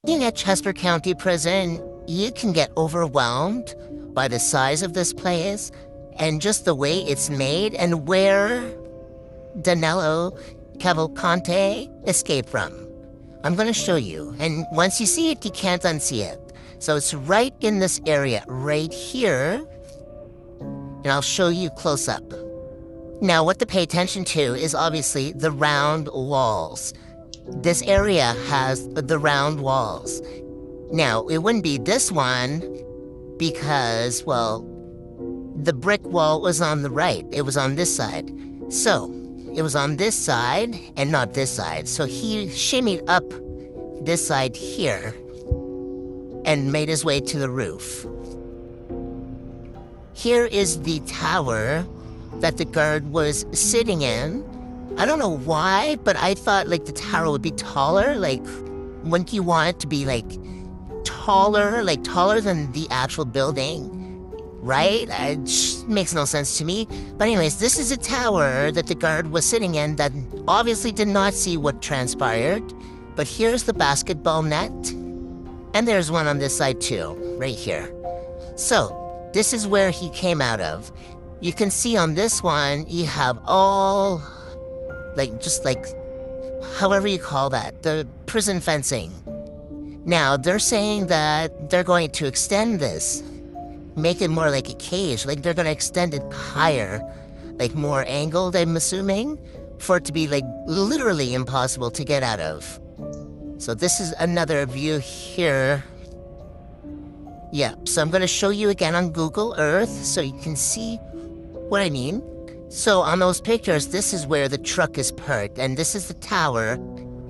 Being at Chester County Prison, you can get overwhelmed by the size of this place and just the way it's made and where Danilo Cavalcante escaped from. I'm gonna show you, and once you see it, you can't unsee it. So it's right in this area, right here, and I'll show you close up. Now, what to pay attention to is obviously the round walls. This area has the round walls. Now, it wouldn't be this one because, well, the brick wall was on the right. It was on this side. So, it was on this side and not this side. So he shimmied up this side here and made his way to the roof. Here is the tower that the guard was sitting in. I don't know why, but I thought, like, the tower would be taller. Like, wouldn't you want it to be, like, taller than the actual building? Right? It just makes no sense to me. But anyways, this is a tower that the guard was sitting in that obviously did not see what transpired. But here's the basketball net. And there's one on this side too, right here. So, this is where he came out of. You can see on this one, you have all, just however you call that, the prison fencing. Now, they're saying that they're going to extend this, make it more like a cage, like they're going to extend it higher, like more angled, I'm assuming, for it to be like literally impossible to get out of. So this is another view here. Yep, so I'm going to show you again on Google Earth so you can see what I mean. So on those pictures, this is where the truck is parked, and this is the tower,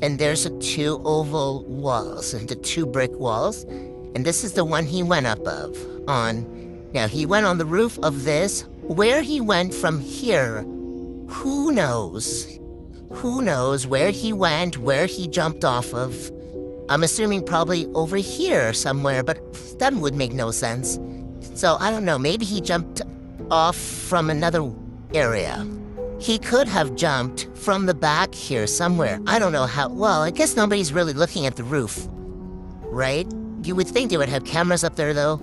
and there's the two oval walls, and the two brick walls, and this is the one he went up on. Now, he went on the roof of this. Where he went from here, who knows? Who knows where he went, where he jumped off of? I'm assuming probably over here somewhere, but that would make no sense. So, I don't know, maybe he jumped off from another area. He could have jumped from the back here somewhere. I don't know how. Well, I guess nobody's really looking at the roof, right? You would think they would have cameras up there, though.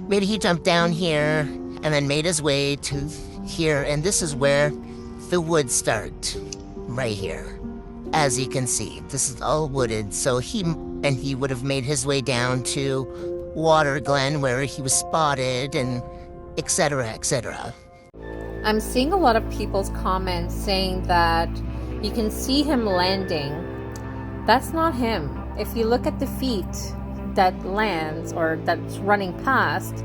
Maybe he jumped down here and then made his way to here, and this is where the woods start, right here. As you can see, this is all wooded, so he would have made his way down to Water Glen, where he was spotted, and etc., etc. I'm seeing a lot of people's comments saying that you can see him landing. That's not him. If you look at the feet that lands or that's running past,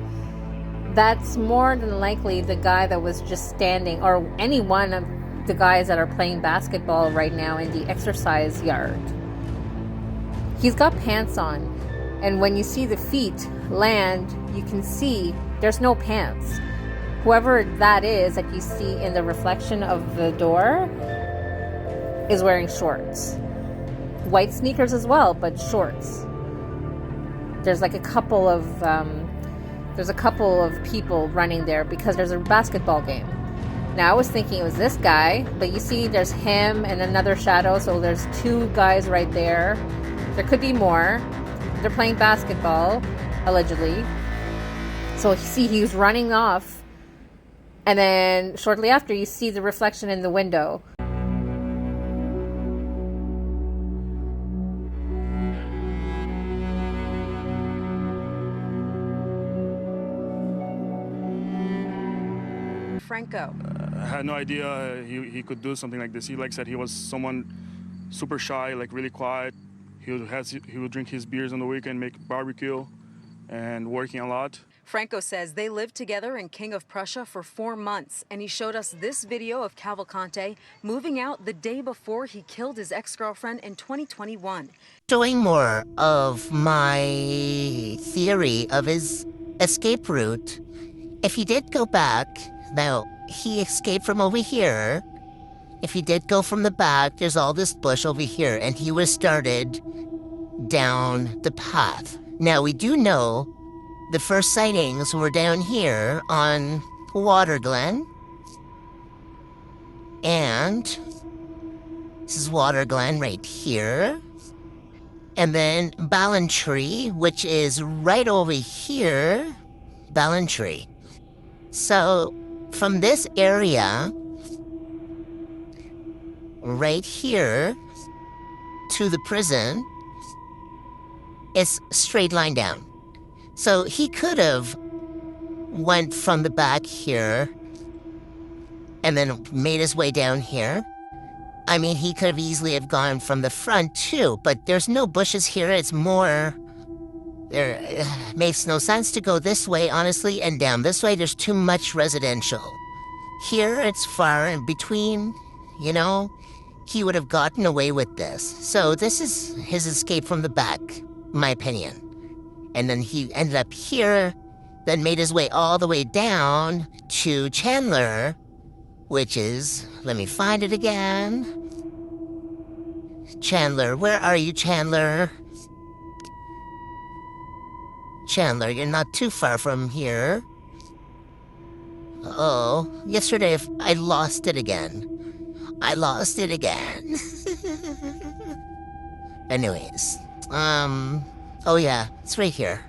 that's more than likely the guy that was just standing, or any one of the guys that are playing basketball right now in the exercise yard. He's got pants on, and when you see the feet land, you can see there's no pants. Whoever that is that you see in the reflection of the door is wearing shorts. White sneakers as well, but shorts. There's like a couple of people running there because there's a basketball game. Now, I was thinking it was this guy, but you see there's him and another shadow, so there's two guys right there. There could be more. They're playing basketball, allegedly. So see, he's running off, and then shortly after, you see the reflection in the window. Franco. I had no idea he could do something like this. He said he was someone super shy, really quiet. He would drink his beers on the weekend, make barbecue, and working a lot. Franco says they lived together in King of Prussia for 4 months, and he showed us this video of Cavalcante moving out the day before he killed his ex-girlfriend in 2021. Showing more of my theory of his escape route. If he did go back, now, he escaped from over here. If he did go from the back, there's all this bush over here, and he was started down the path. Now, we do know the first sightings were down here on Water Glen. And this is Water Glen right here. And then Ballantree, which is right over here. Ballantree. So from this area, right here, to the prison, it's straight line down. So he could have went from the back here and then made his way down here. I mean, he could have easily have gone from the front too, but there's no bushes here. It's more... There makes no sense to go this way, honestly, and down this way. There's too much residential. Here, it's far in between, you know? He would have gotten away with this. So this is his escape from the back, my opinion. And then he ended up here, then made his way all the way down to Chandler, which is, let me find it again. Chandler, where are you, Chandler? Chandler, you're not too far from here. Oh, yesterday I lost it again. I lost it again. Anyways, oh yeah, it's right here.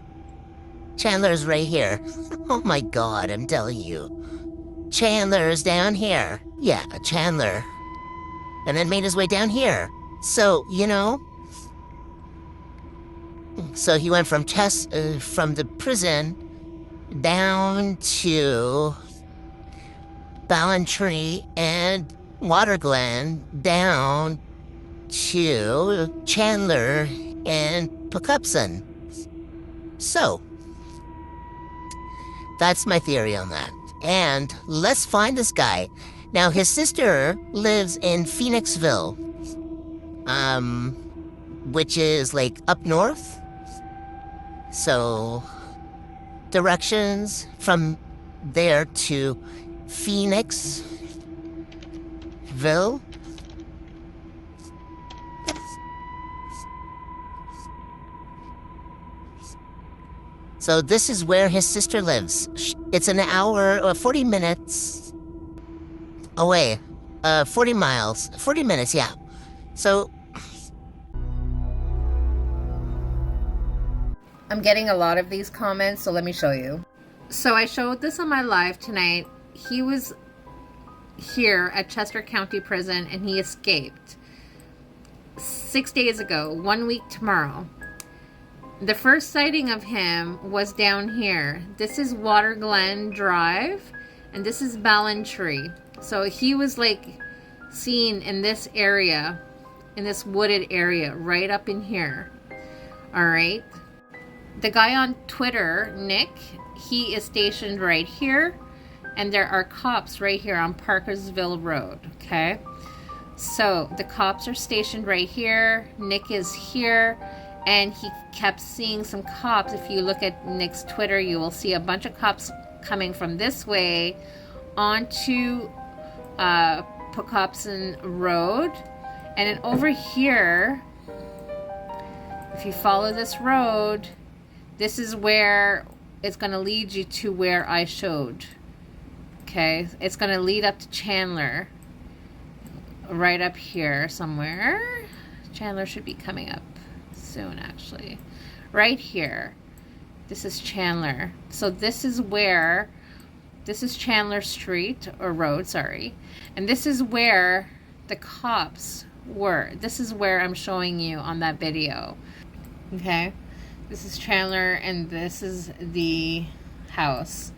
Chandler's right here. Oh my god, I'm telling you. Chandler's down here. Yeah, Chandler. And then made his way down here. So, you know... So he went from the prison down to Ballantree and Waterglen, down to Chandler and Poughkeepsie. So, that's my theory on that. And let's find this guy. Now, his sister lives in Phoenixville, which is like up north. So, directions from there to Phoenixville. So this is where his sister lives. It's an hour or 40 minutes away. 40 miles. 40 minutes, yeah. So... I'm getting a lot of these comments, so let me show you. So I showed this on my live tonight. He was here at Chester County Prison and he escaped 6 days ago, 1 week tomorrow. The first sighting of him was down here. This is Waterglen Drive and this is Ballantree. So he was like seen in this area, in this wooded area, right up in here. All right. The guy on Twitter, Nick, he is stationed right here, and there are cops right here on Parkersville Road, okay? So the cops are stationed right here. Nick is here, and he kept seeing some cops. If you look at Nick's Twitter, you will see a bunch of cops coming from this way onto Poughkeepsie Road. And then over here, if you follow this road, this is where it's going to lead you to where I showed. Okay, it's going to lead up to Chandler. Right up here somewhere. Chandler should be coming up soon, actually. Right here. This is Chandler. So this is where, this is Chandler Street, or road, sorry. And this is where the cops were. This is where I'm showing you on that video. Okay. This is Chandler, and this is the house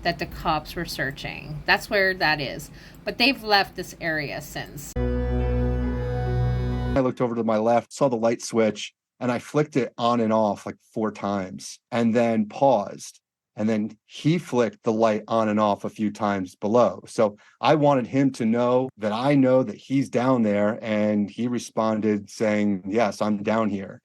that the cops were searching. That's where that is. But they've left this area since. I looked over to my left, saw the light switch, and I flicked it on and off like 4 times, and then paused. And then he flicked the light on and off a few times below. So I wanted him to know that I know that he's down there, and he responded saying, yes, I'm down here.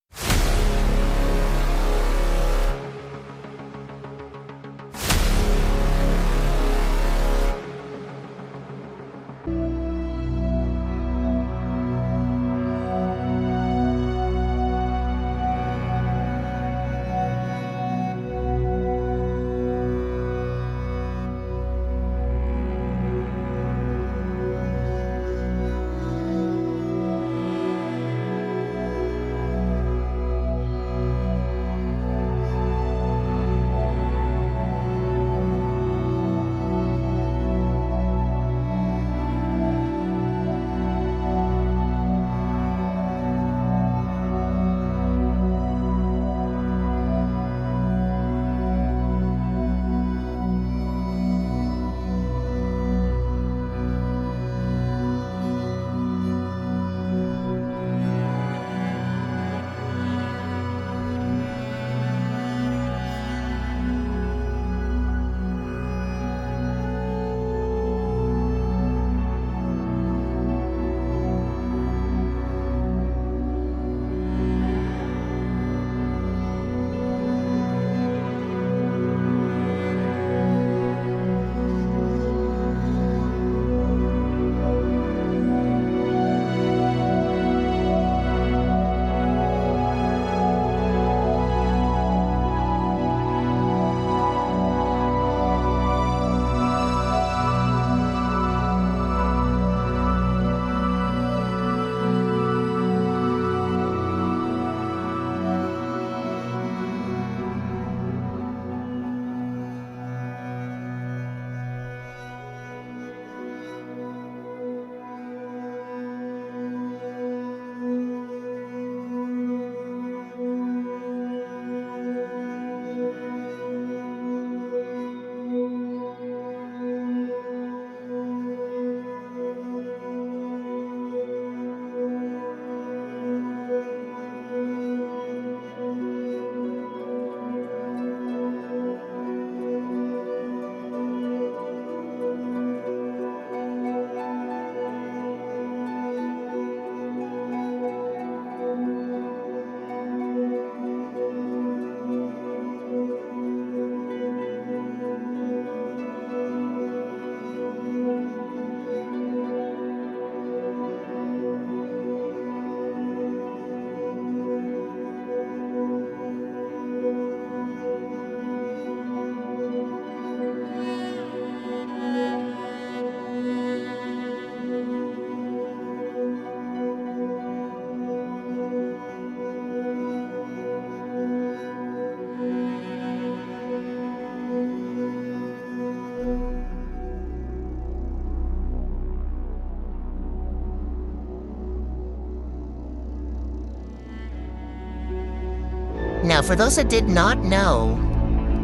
Now, for those that did not know,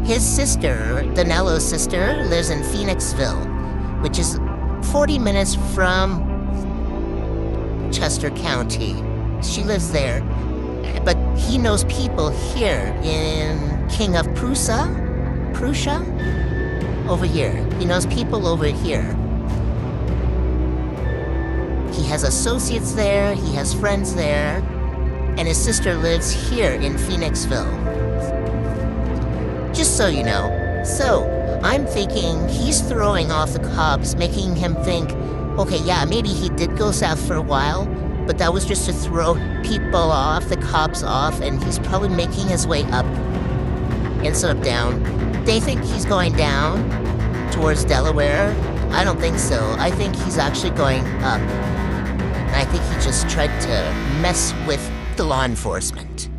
his sister, Danelo's sister, lives in Phoenixville, which is 40 minutes from Chester County. She lives there, but he knows people here in King of Prussia? Over here. He knows people over here. He has associates there, he has friends there, and his sister lives here in Phoenixville. Just so you know. So, I'm thinking he's throwing off the cops, making him think, okay, yeah, maybe he did go south for a while, but that was just to throw people off, the cops off, and he's probably making his way up instead of down. They think he's going down towards Delaware. I don't think so. I think he's actually going up. And I think he just tried to mess with the law enforcement.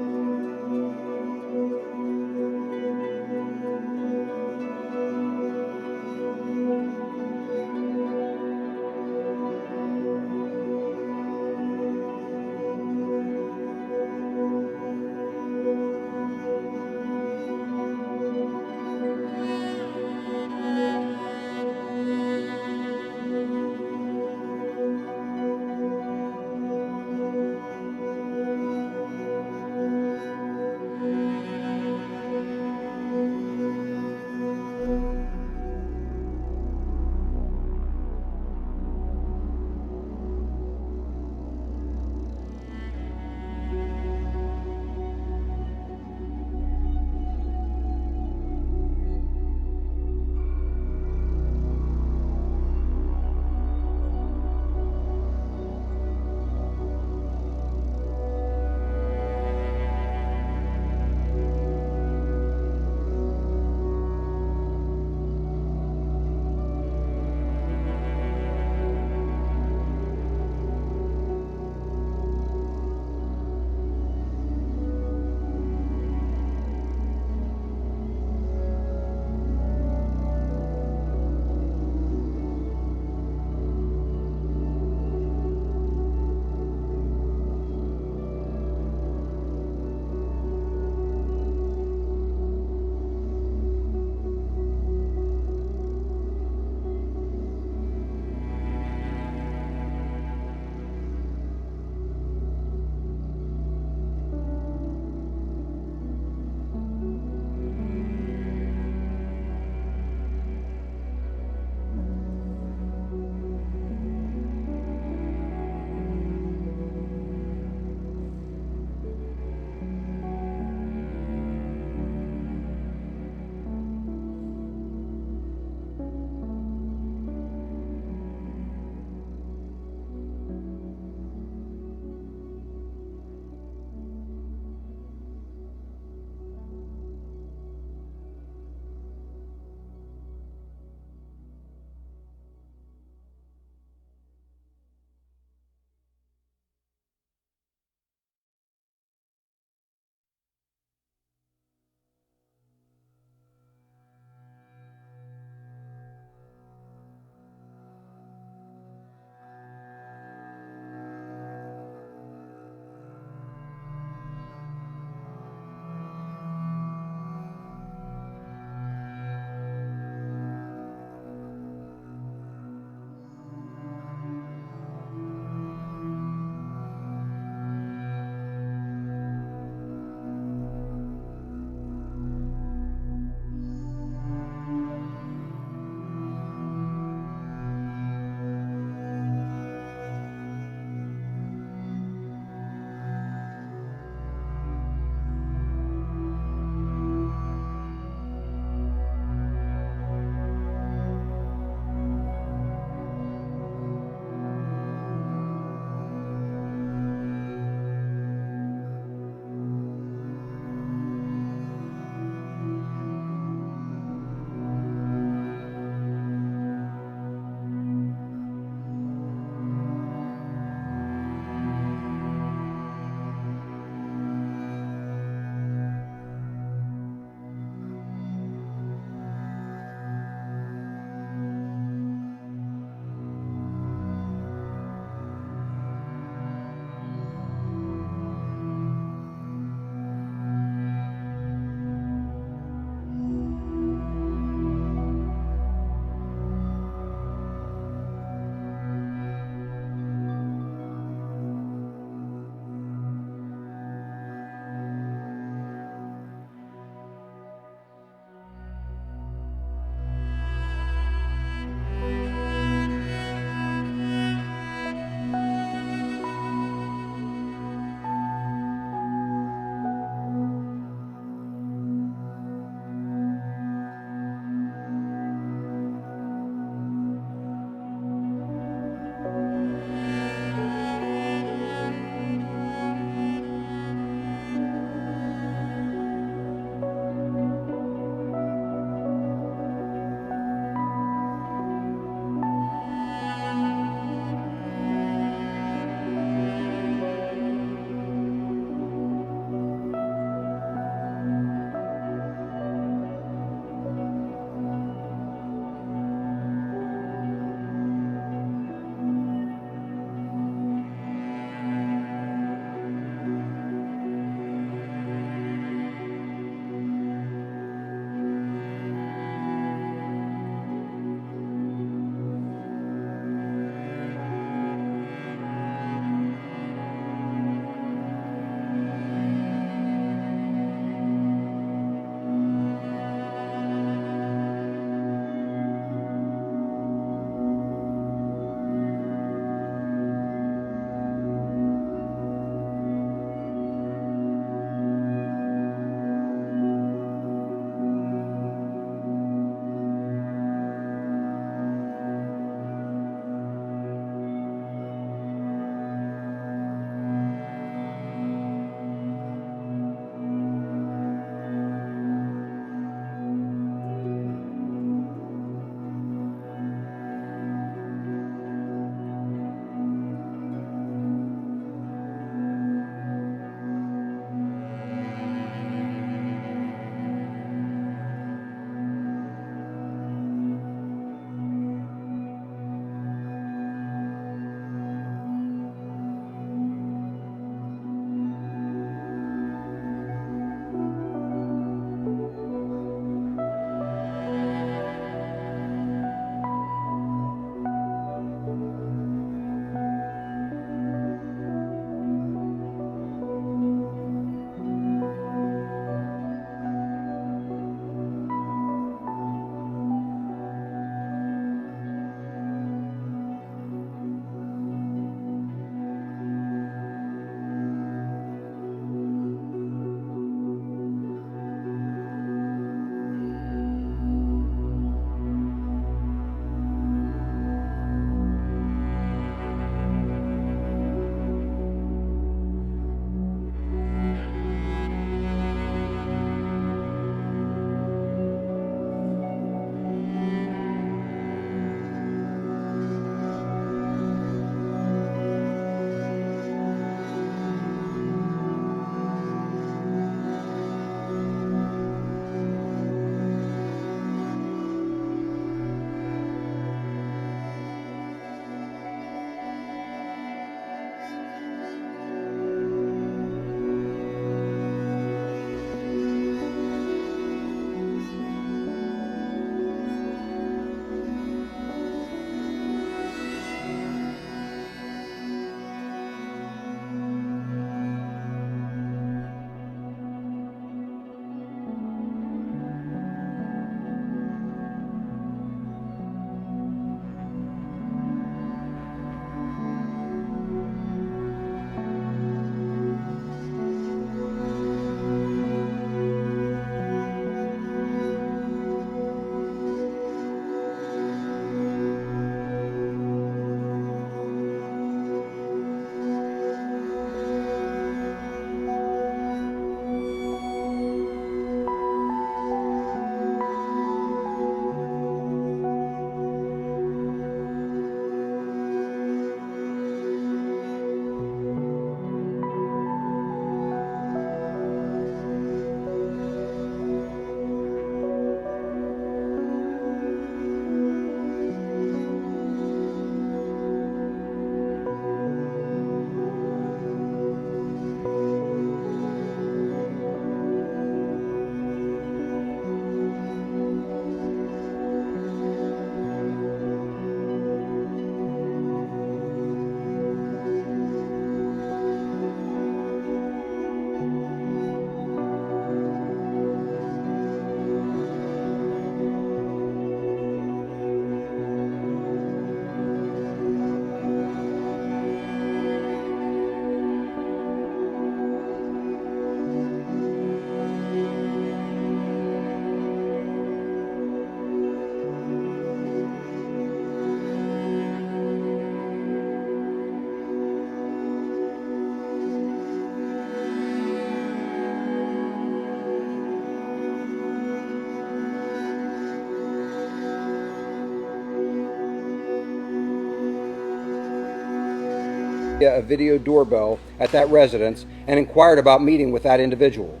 a video doorbell at that residence and inquired about meeting with that individual.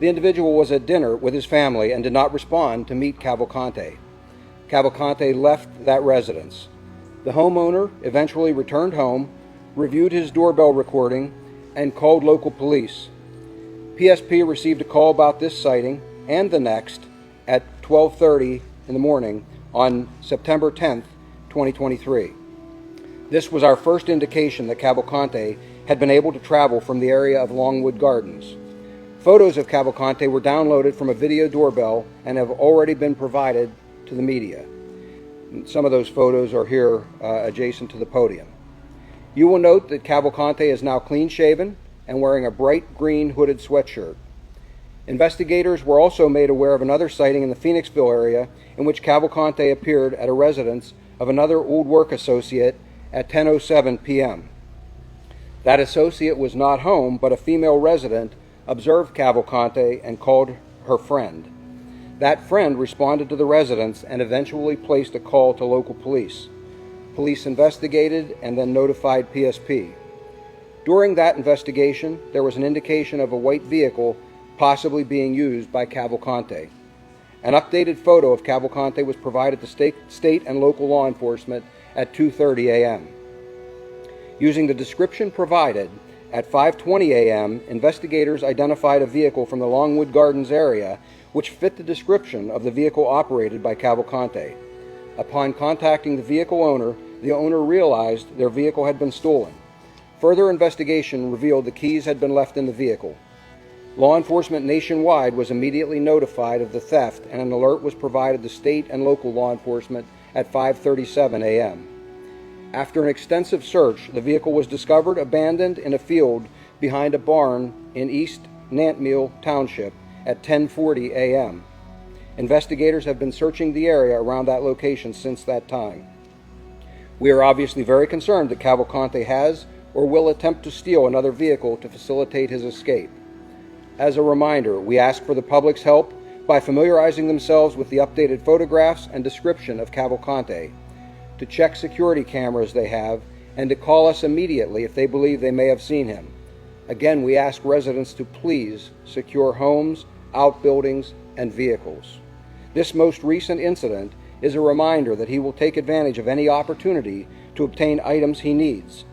The individual was at dinner with his family and did not respond to meet Cavalcante. Cavalcante left that residence. The homeowner eventually returned home, reviewed his doorbell recording, and called local police. PSP received a call about this sighting and the next at 12:30 in the morning on September 10th, 2023. This was our first indication that Cavalcante had been able to travel from the area of Longwood Gardens. Photos of Cavalcante were downloaded from a video doorbell and have already been provided to the media. Some of those photos are here adjacent to the podium. You will note that Cavalcante is now clean-shaven and wearing a bright green hooded sweatshirt. Investigators were also made aware of another sighting in the Phoenixville area in which Cavalcante appeared at a residence of another old work associate at 10:07 p.m. That associate was not home, but a female resident observed Cavalcante and called her friend. That friend responded to the residence and eventually placed a call to local police. Police investigated and then notified PSP. During that investigation, there was an indication of a white vehicle possibly being used by Cavalcante. An updated photo of Cavalcante was provided to state and local law enforcement at 2:30 a.m. Using the description provided, at 5:20 a.m., investigators identified a vehicle from the Longwood Gardens area which fit the description of the vehicle operated by Cavalcante. Upon contacting the vehicle owner, the owner realized their vehicle had been stolen. Further investigation revealed the keys had been left in the vehicle. Law enforcement nationwide was immediately notified of the theft, and an alert was provided to state and local law enforcement at 5:37 a.m. After an extensive search, the vehicle was discovered abandoned in a field behind a barn in East Nantmeal Township at 10:40 a.m. Investigators have been searching the area around that location since that time. We are obviously very concerned that Cavalcante has or will attempt to steal another vehicle to facilitate his escape. As a reminder, we ask for the public's help by familiarizing themselves with the updated photographs and description of Cavalcante, to check security cameras they have, and to call us immediately if they believe they may have seen him. Again, we ask residents to please secure homes, outbuildings, and vehicles. This most recent incident is a reminder that he will take advantage of any opportunity to obtain items he needs.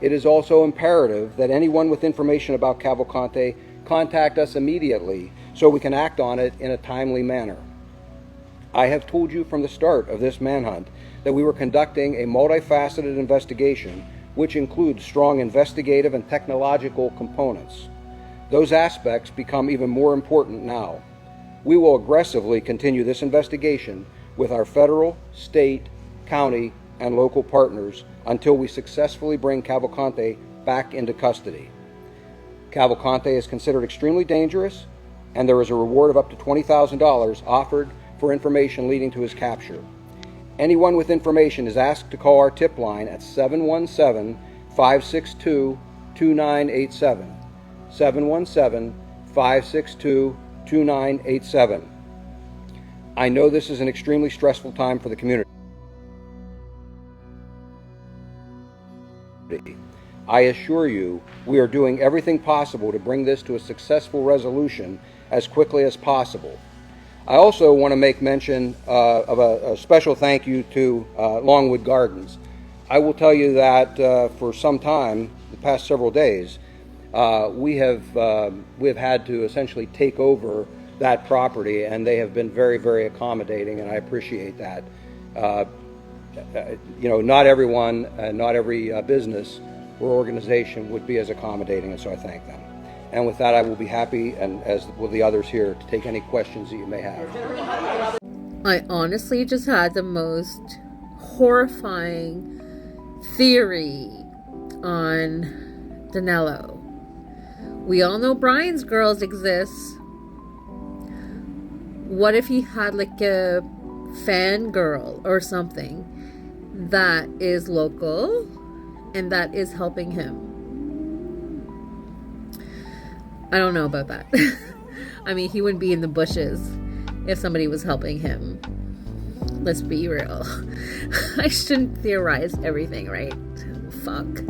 It is also imperative that anyone with information about Cavalcante contact us immediately so we can act on it in a timely manner. I have told you from the start of this manhunt that we were conducting a multifaceted investigation which includes strong investigative and technological components. Those aspects become even more important now. We will aggressively continue this investigation with our federal, state, county, and local partners until we successfully bring Cavalcante back into custody. Cavalcante is considered extremely dangerous, and there is a reward of up to $20,000 offered for information leading to his capture. Anyone with information is asked to call our tip line at 717-562-2987. 717-562-2987. I know this is an extremely stressful time for the community. I assure you, we are doing everything possible to bring this to a successful resolution as quickly as possible. I also want to make mention of a special thank you to Longwood Gardens. I will tell you that for some time, the past several days, we have had to essentially take over that property, and they have been very, very accommodating, and I appreciate that. Not everyone, not every business or organization would be as accommodating, and so I thank them. And with that, I will be happy, and as will the others here, to take any questions that you may have. I honestly just had the most horrifying theory on Danelo. We all know Bryan's girls exist. What if he had like a fangirl or something that is local and that is helping him? I don't know about that. I mean, he wouldn't be in the bushes if somebody was helping him. Let's be real. I shouldn't theorize everything, right? fuck?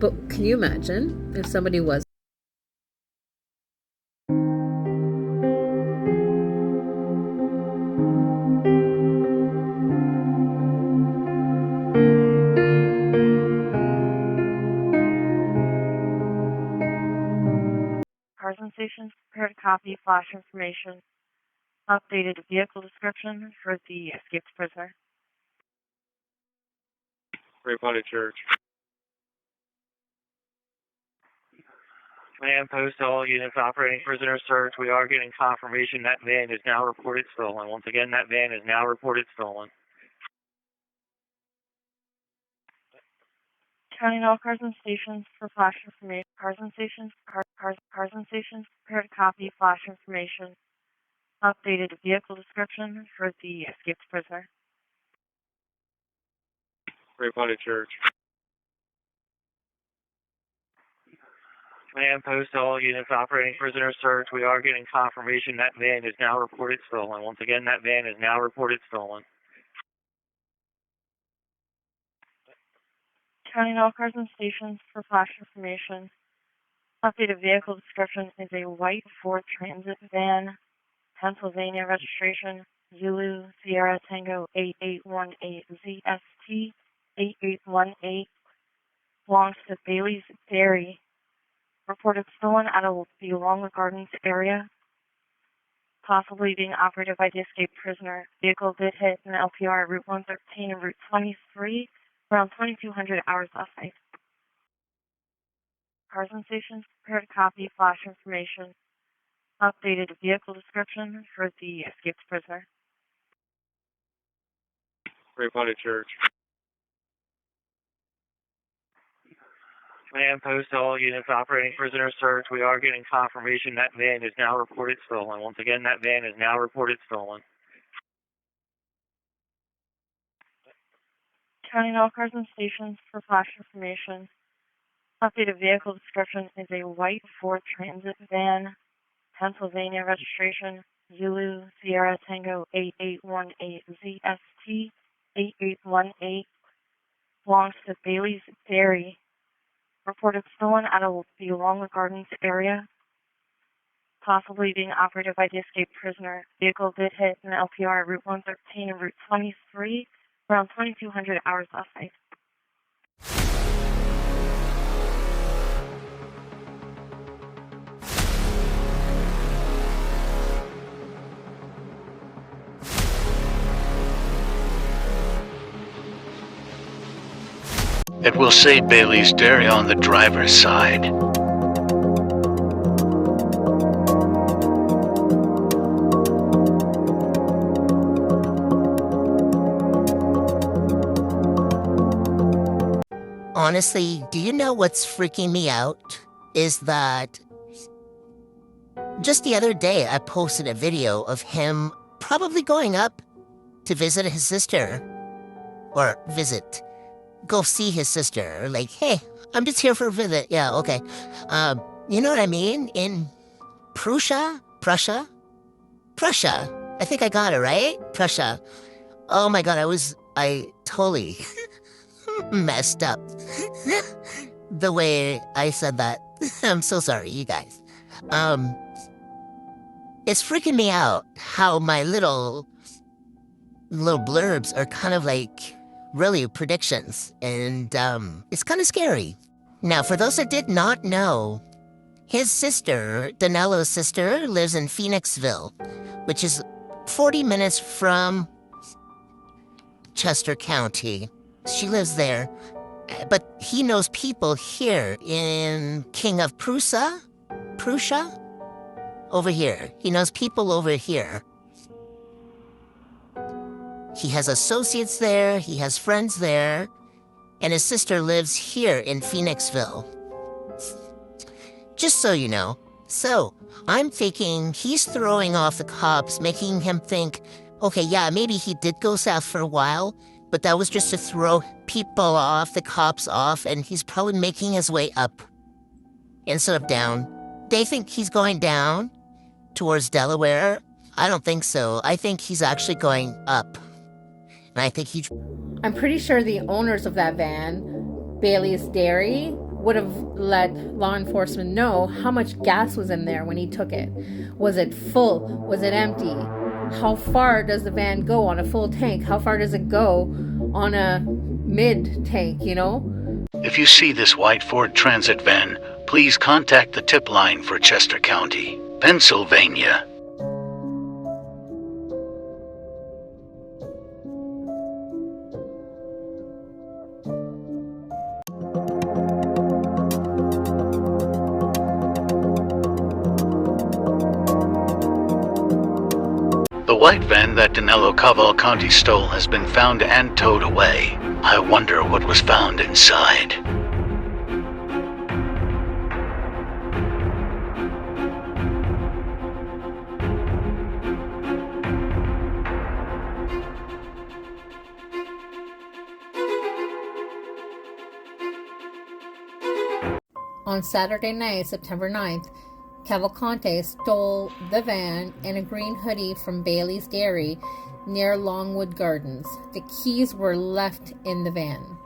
But can you imagine if somebody was Carson Station, prepared copy, flash information, updated vehicle description for the escaped prisoner. Reported Church. Man, post to all units operating prisoner search. We are getting confirmation that van is now reported stolen. Once again, that van is now reported stolen. Counting all Carson stations for flash information. Carson stations, Carson stations, prepared copy, flash information, updated vehicle description for the escaped prisoner. Reported Church. Man, post to all units operating prisoner search. We are getting confirmation that van is now reported stolen. Once again, that van is now reported stolen. Counting all Carson stations for flash information. Updated vehicle description is a white Ford Transit van, Pennsylvania registration, Zulu Sierra Tango 8818 ZST 8818, belongs to Bailey's Dairy. Reported stolen out of the Walnut Gardens area, possibly being operated by the escaped prisoner. Vehicle did hit an LPR Route 113 and Route 23 around 2200 hours last night. Carson stations, prepared copy, flash information, updated vehicle description for the escaped prisoner. Reported Church. Man, post to all units operating prisoner search. We are getting confirmation that van is now reported stolen. Once again, that van is now reported stolen. Counting all Carson stations for flash information. Updated vehicle description is a white Ford Transit van, Pennsylvania registration, Zulu Sierra Tango 8818 ZST 8818, belongs to Bailey's Dairy. Reported stolen out of the Walnut Gardens area, possibly being operated by the escaped prisoner. Vehicle did hit an LPR Route 113 and Route 23 around 2200 hours last night. It will say Bailey's Dairy on the driver's side. Honestly, do you know what's freaking me out? Is that just the other day I posted a video of him probably going up to visit his sister. Or go see his sister. Like, hey, I'm just here for a visit. Yeah, okay. You know what I mean? In Prussia? I think I got it, right? Prussia. Oh my god, I totally messed up the way I said that. I'm so sorry, you guys. It's freaking me out how my little blurbs are kind of like really predictions, and it's kind of scary. Now, for those that did not know, his sister, Danelo's sister, lives in Phoenixville, which is 40 minutes from Chester County. She lives there, but he knows people here in King of Prussia, over here. He knows people over here. He has associates there, he has friends there, and his sister lives here in Phoenixville. Just so you know. So, I'm thinking he's throwing off the cops, making him think, okay, yeah, maybe he did go south for a while, but that was just to throw people off, the cops off, and he's probably making his way up instead of down. They think he's going down towards Delaware. I don't think so. I think he's actually going up. And I think I'm pretty sure the owners of that van Bailey's Dairy would have let law enforcement know how much gas was in there when he took it. Was it full? Was it empty? How far does the van go on a full tank? How far does it go on a mid tank, you know? If you see this white Ford Transit van, please contact the tip line for Chester County, Pennsylvania. The white van that DANELO Cavalcante stole has been found and towed away. I wonder what was found inside. On Saturday night, September 9th, Cavalcante stole the van and a green hoodie from Bailey's Dairy near Longwood Gardens. The keys were left in the van.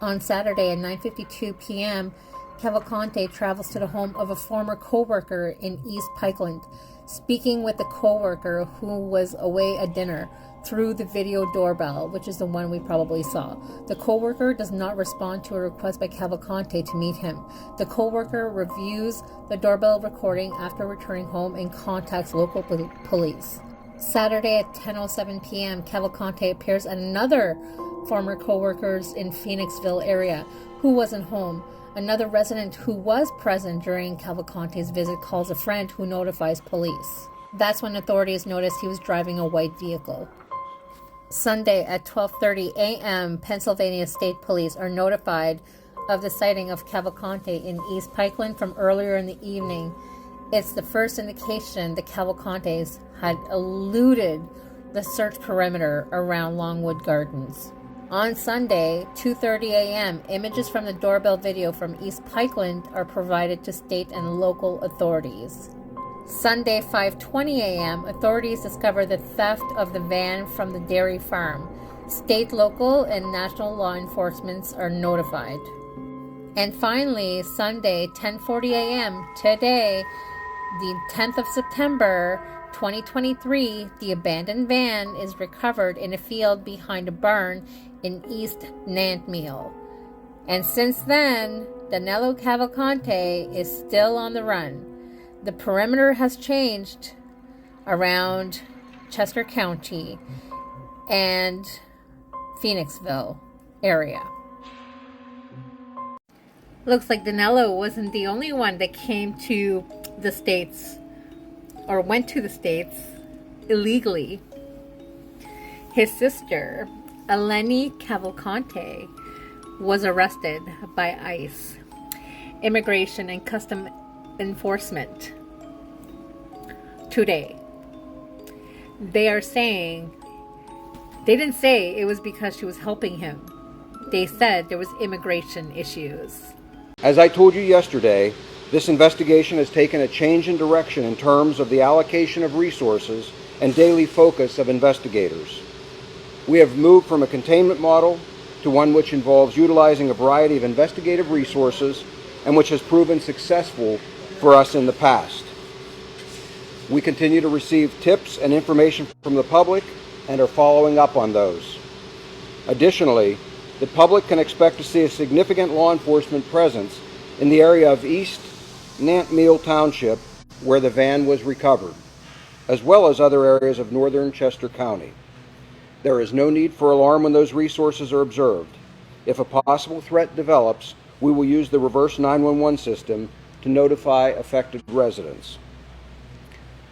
On Saturday at 9:52 p.m., Cavalcante travels to the home of a former co-worker in East Pikeland, speaking with the co-worker who was away at dinner through the video doorbell, which is the one we probably saw. The co-worker does not respond to a request by Cavalcante to meet him. The co-worker reviews the doorbell recording after returning home and contacts local police. Saturday at 10:07 p.m., Cavalcante appears at another former co-workers in Phoenixville area who wasn't home. Another resident who was present during Cavalcante's visit calls a friend who notifies police. That's when authorities noticed he was driving a white vehicle. Sunday at 12:30 a.m., Pennsylvania State Police are notified of the sighting of Cavalcante in East Pikeland from earlier in the evening. It's the first indication the Cavalcantes had eluded the search perimeter around Longwood Gardens. On Sunday, 2:30 a.m., images from the doorbell video from East Pikeland are provided to state and local authorities. Sunday, 5:20 a.m., authorities discover the theft of the van from the dairy farm. State, local, and national law enforcement are notified. And finally, Sunday, 10:40 a.m., today, the 10th of September, 2023, the abandoned van is recovered in a field behind a barn in East Nantmeal. And since then, DANELO Cavalcante is still on the run. The perimeter has changed around Chester County and Phoenixville area. Looks like DANELO wasn't the only one that came to the States or went to the States illegally. His sister, Eleni Cavalcante, was arrested by ICE, Immigration and Custom Enforcement, today. They are saying, they didn't say it was because she was helping him. They said there was immigration issues. As I told you yesterday, this investigation has taken a change in direction in terms of the allocation of resources and daily focus of investigators. We have moved from a containment model to one which involves utilizing a variety of investigative resources and which has proven successful for us in the past. We continue to receive tips and information from the public and are following up on those. Additionally, the public can expect to see a significant law enforcement presence in the area of East Nantmeal Township, where the van was recovered, as well as other areas of northern Chester County. There is no need for alarm when those resources are observed. If a possible threat develops, we will use the reverse 911 system to notify affected residents.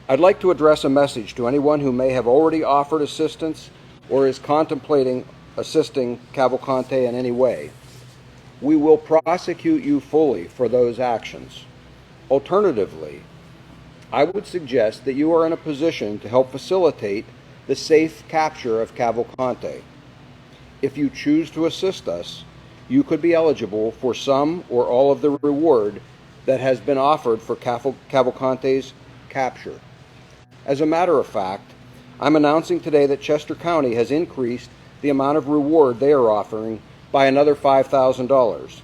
I'd like to address a message to anyone who may have already offered assistance or is contemplating assisting Cavalcante in any way. We will prosecute you fully for those actions. Alternatively, I would suggest that you are in a position to help facilitate the safe capture of Cavalcante. If you choose to assist us, you could be eligible for some or all of the reward that has been offered for Cavalcante's capture. As a matter of fact, I'm announcing today that Chester County has increased the amount of reward they are offering by another $5,000.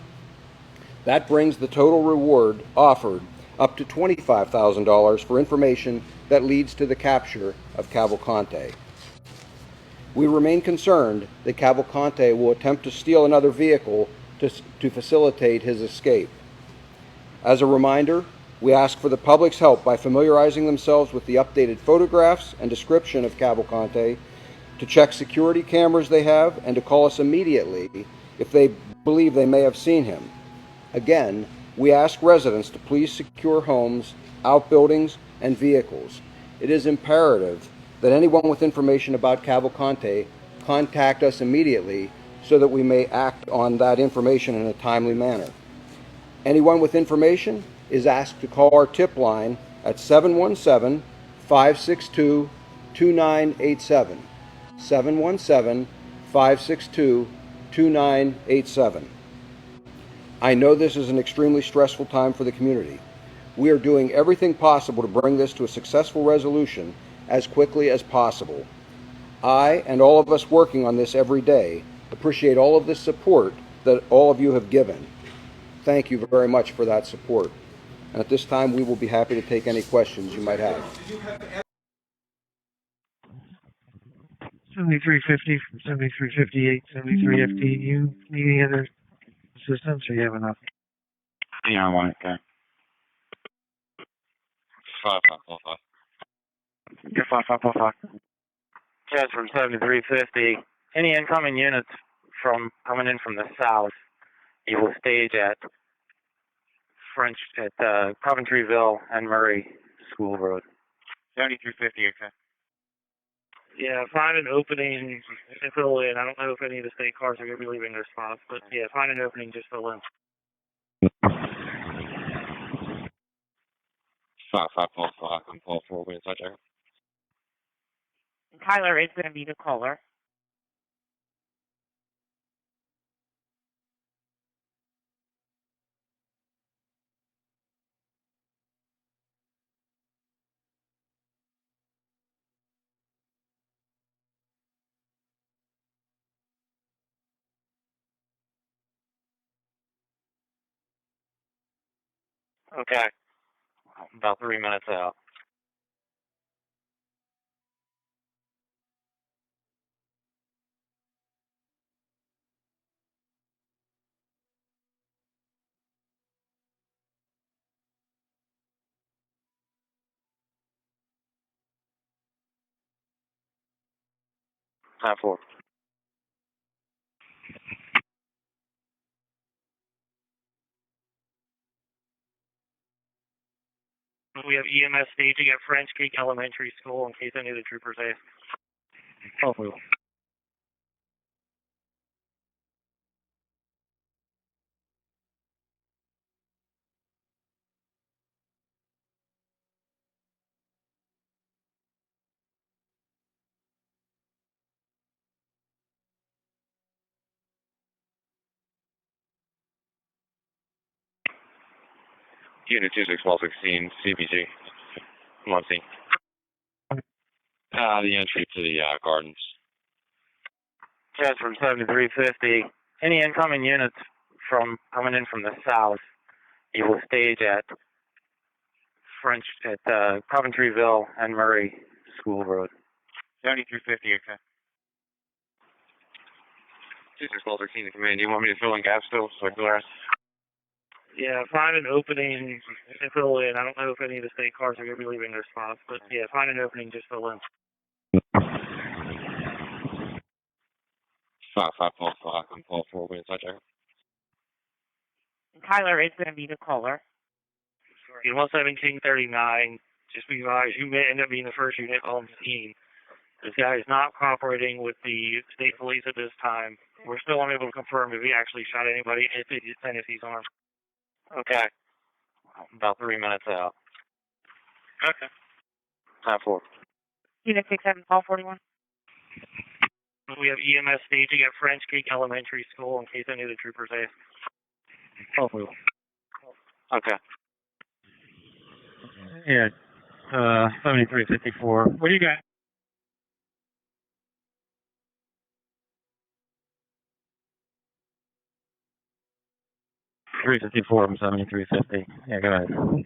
That brings the total reward offered up to $25,000 for information that leads to the capture of Cavalcante. We remain concerned that Cavalcante will attempt to steal another vehicle to facilitate his escape. As a reminder, we ask for the public's help by familiarizing themselves with the updated photographs and description of Cavalcante, to check security cameras they have, and to call us immediately if they believe they may have seen him. Again, we ask residents to please secure homes, outbuildings, and vehicles. It is imperative that anyone with information about Cavalcante contact us immediately so that we may act on that information in a timely manner. Anyone with information is asked to call our tip line at 717-562-2987. 717-562-2987. I know this is an extremely stressful time for the community. We are doing everything possible to bring this to a successful resolution as quickly as possible. I, and all of us working on this every day, appreciate all of the support that all of you have given. Thank you very much for that support. And at this time, we will be happy to take any questions you might have. 7350, 7358, 73FD. You need any other assistance, or you have enough? Yeah, I want it, okay. 5545. You're 5545. Chaz from 7350. Any incoming units coming in from the south, you will stage at Coventryville and Murray School Road. 7350, okay. Yeah, find an opening and fill in. I don't know if any of the state cars are going to be leaving their spots, but yeah, find an opening, just fill in. 5545, I'm call for with such a. Tyler is going to be the caller. Okay. About 3 minutes out. Time 4. We have EMS staging at French Creek Elementary School in case any of the troopers ask. Oh, we will. Unit 261216, CBG. Muncie. The entry to the gardens. Chaz from 7350. Any incoming units coming in from the south, you will stage at Coventryville and Murray School Road. 7350, okay. 261213 to command. Do you want me to fill in gaps still? So I can go. Yeah, find an opening and fill in. I don't know if any of the state cars are going to be leaving their spots, but yeah, find an opening, just fill in. 5545, I'm call for with such a. Tyler is going to be the caller. In 11739, just be advised, you may end up being the first unit on the scene. This guy is not cooperating with the state police at this time. We're still unable to confirm if he actually shot anybody and if he's armed. Okay. About 3 minutes out. Okay. Time 4. Unit 67, call 41. We have EMS staging at French Creek Elementary School in case any of the troopers ask. Oh, we will. Okay. Yeah, 7354. What do you got? 354 from 7350. Yeah, go ahead.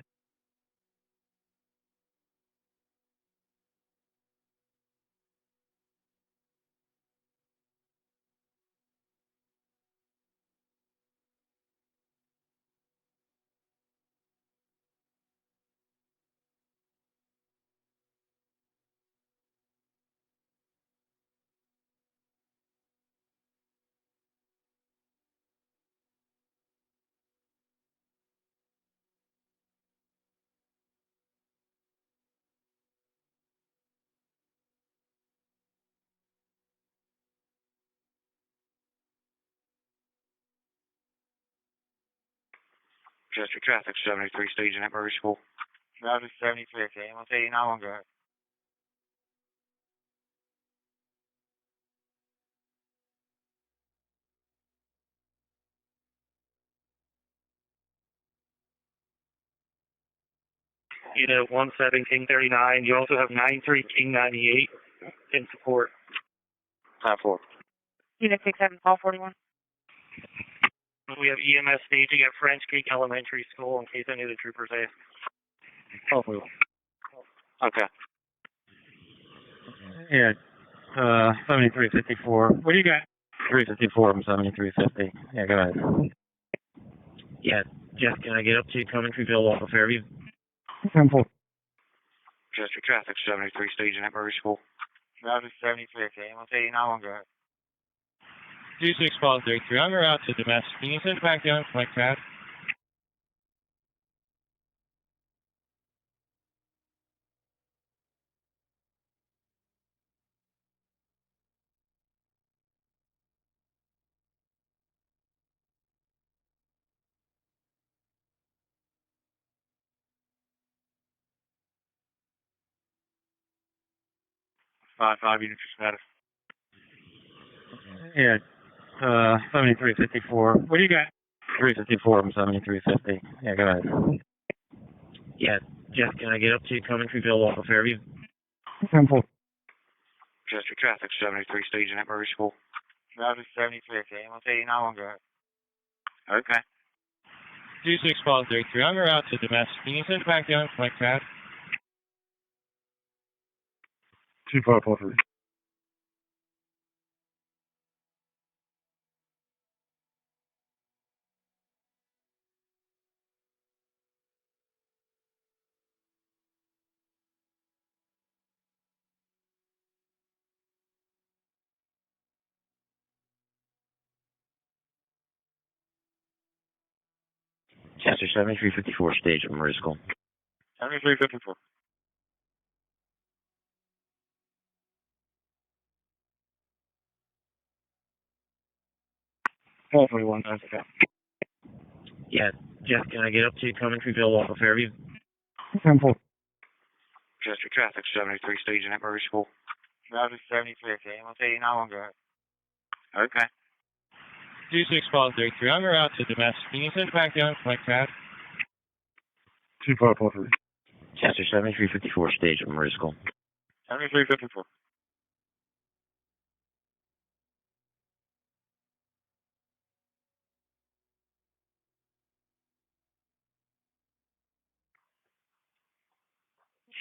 Chester Traffic 73 staging at Murray School. Traffic 73, okay. I'm going to tell you now, I'm good. Unit 17 King 39. You also have 93 King 98 in support. Time 4. Unit 67, call 41. We have EMS staging at French Creek Elementary School in case any of the troopers ask. Hopefully. Okay. Yeah, 7354. What do you got? 354 from 7350. Yeah, go ahead. Yeah, Jeff, can I get up to Coventryville off of Fairview? 10-4. Chester Traffic 73 staging at Murray School. Traffic 73, okay. I'm going to tell you now, I'm good. 2633. I'm out to domestic. Can you send back down like that? Five units for status. Yeah, 7354. What do you got? 354 from 7350. Yeah, go ahead. Yeah, Jeff, can I get up to Coventryville off of Fairview? 10-4. Chester Traffic 73 staging at Murray School. Traffic 73, okay. I'm going to tell you now, I'm good. Okay. 2633. I'm out to domestic. Can you send back down like that? 2543. Chester 7354 stage at Murray School. 7354. Call 41. That's okay. Yeah, Jeff, can I get up to Coventryville off of Fairview? 10-4. Chester Traffic 73 staging at Murray School. Traffic 73, okay. I'm going to tell you now, I'm good. Okay. 2633. I'm out to domestic. Can you send back down like that? 2543. Chester 7354 stage at Murray School. 7354.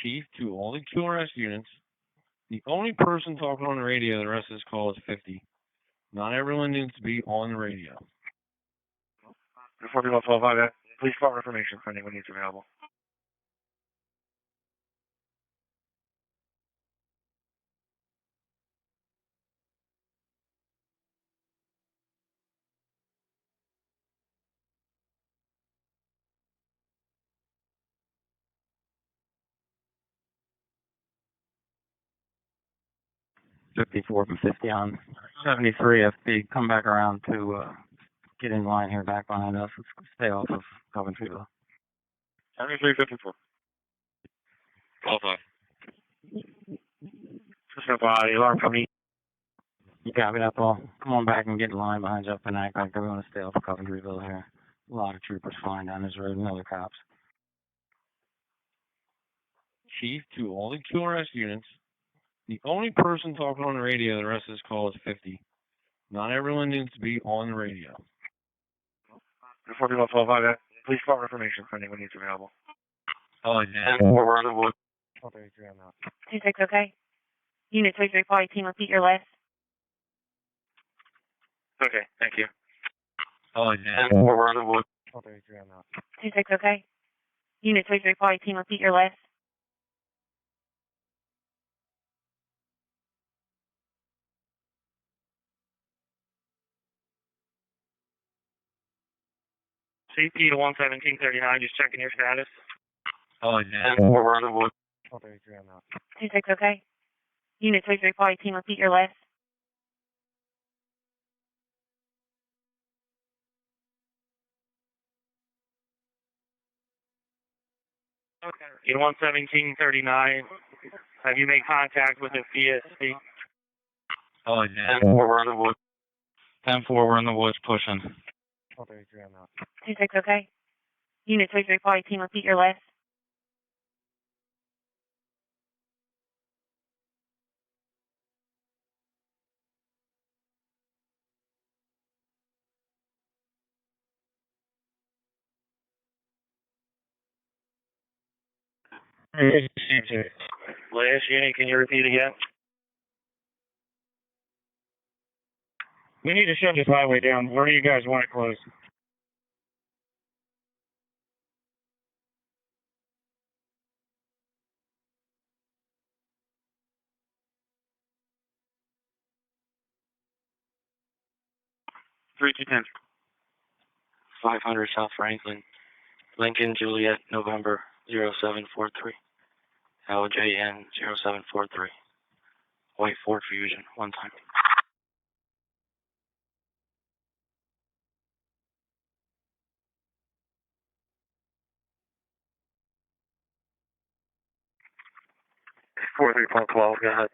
Chief to all the QRS units. The only person talking on the radio the rest of this call is 50. Not everyone needs to be on the radio. 4112, please call information for anyone who's available. Fifty-four from 50 on 73 FB. Come back around to get in line here back behind us. Let's stay off of Coventryville. 7354. Call 5. Just no body, alarm company. You copy that, Paul? Come on back and get in line behind you up and act like we want to stay off of Coventryville here. A lot of troopers flying down this road and other cops. Chief to all the QRS units. The only person talking on the radio the rest of this call is 50. Not everyone needs to be on the radio. Before people 12 please call information for anyone needs available. Oh, yeah. 10-4, we're in the woods. 1233 on that. 26, okay. Unit 33, quality team, repeat your last. Okay, thank you. Oh, yeah. 10-4, we're in the woods. 1233 on that. 26, okay. Unit 33, quality team, repeat your last. CP to 11739, just checking your status. Oh, yeah. 10-4, we're in the woods. 1233 on that. 26, okay. Unit 33, quality team, repeat your last. Okay. In 11739, have you made contact with the CSP? Oh, yeah. 10-4, we're in the woods. 10-4, we're in the woods pushing. 1233 on that. 26, okay. Unit 33, quality team, repeat your last. Last unit, can you repeat again? We need to shut this highway down. Where do you guys want it closed? Three two ten. 500 South Franklin. Lincoln, Juliet, November 0743. LJN 0743. White Ford Fusion, one time. Four three point 12. Go ahead.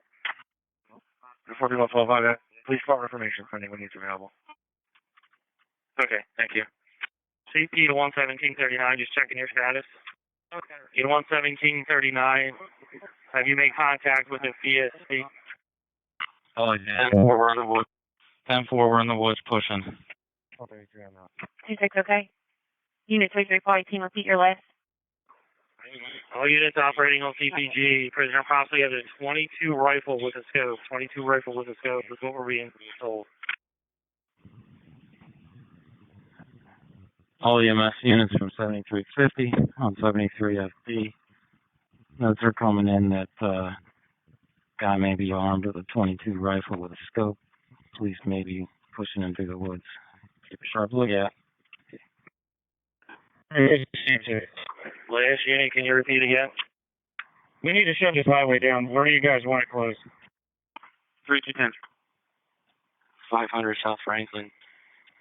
4312, please call information for anyone needs available. Okay, thank you. CP to 11739, just checking your status. Okay. In 11739, have you made contact with the CSP? Oh, yeah. 10-4, we're in the woods. 10-4, we're in the woods pushing. 1233 on that. 26, okay. Unit 33, quality team, repeat your last. All units operating on CPG, prisoner possibly has a 22 rifle with a scope. 22 rifle with a scope is what we're being told. All EMS units from 7350 on 73 FD. Notes are coming in that guy may be armed with a 22 rifle with a scope. Police may be pushing him through the woods. Keep a sharp look at. Last unit, can you repeat again? We need to shut this highway down. Where do you guys want it closed? 3210. 500 South Franklin.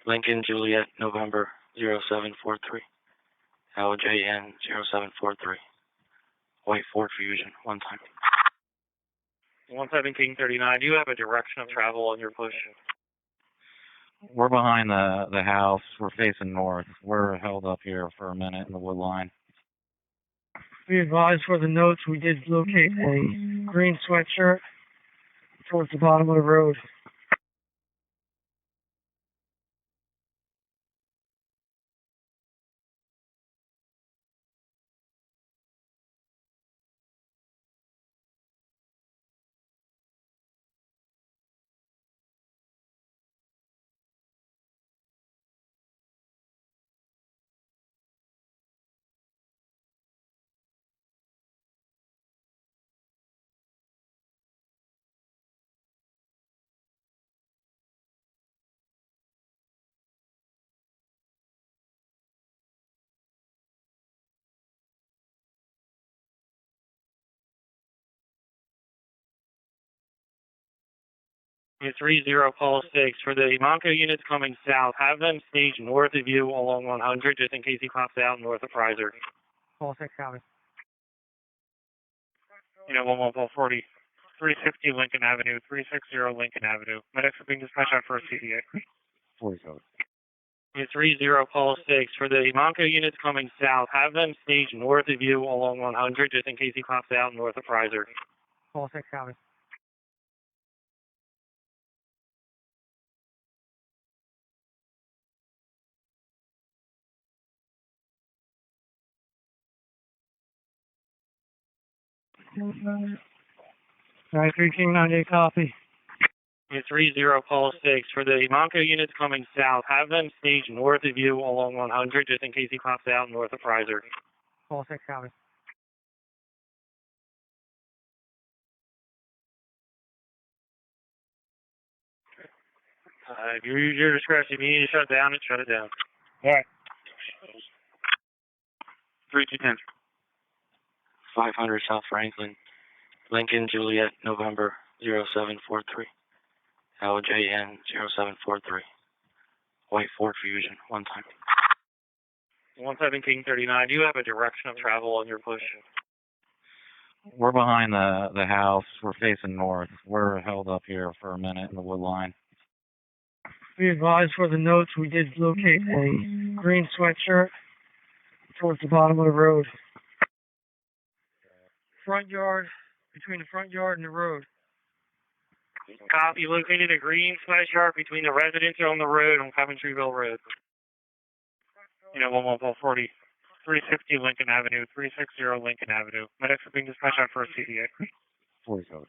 Lincoln, Juliet, November 0743. LJN 0743. White Ford Fusion, one time. 11739, do you have a direction of travel on your push? We're behind the house. We're facing north. We're held up here for a minute in the wood line. Be advised for the notes, we did locate a green sweatshirt towards the bottom of the road. It's 30 call 6 for the Monco units coming south. Have them stage north of you along 100 just in case he pops out north of Prizer. Call 6, copy. You know, 11440, 360 Lincoln Avenue, 360 Lincoln Avenue. Medics are being dispatched out for a CDA. 47. It's 30 call 6 for the Monco units coming south. Have them stage north of you along 100 just in case he pops out north of Prizer. Call 6, copy. 93 King 98, copy. It's 30 Paul 6. For the Monco units coming south, have them stage north of you along 100 just in case he pops out north of Prizer. Paul 6, copy. If you use your discretion, if you need to shut down it, shut it down. All right. 3210. 500 South Franklin. Lincoln Juliet November 0743. LJN 0743. White Ford Fusion, one time. 11739, do you have a direction of travel on your push? We're behind the house. We're facing north. We're held up here for a minute in the wood line. Be advised for the notes, we did locate a green sweatshirt towards the bottom of the road. Front yard, between the front yard and the road. Copy, located a green sweatshirt between the residence on the road on Coventryville Road. 11440, 360 Lincoln Avenue, 360 Lincoln Avenue. Medics are being dispatched out for a CDA. 47.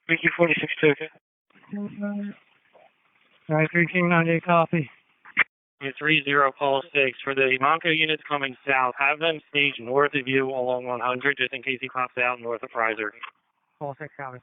BQ 462, okay? 93 King 98, copy. It's 30 Paul 6. For the Monco units coming south, have them stage north of you along 100 just in case he pops out north of Prizer. Paul 6, copy.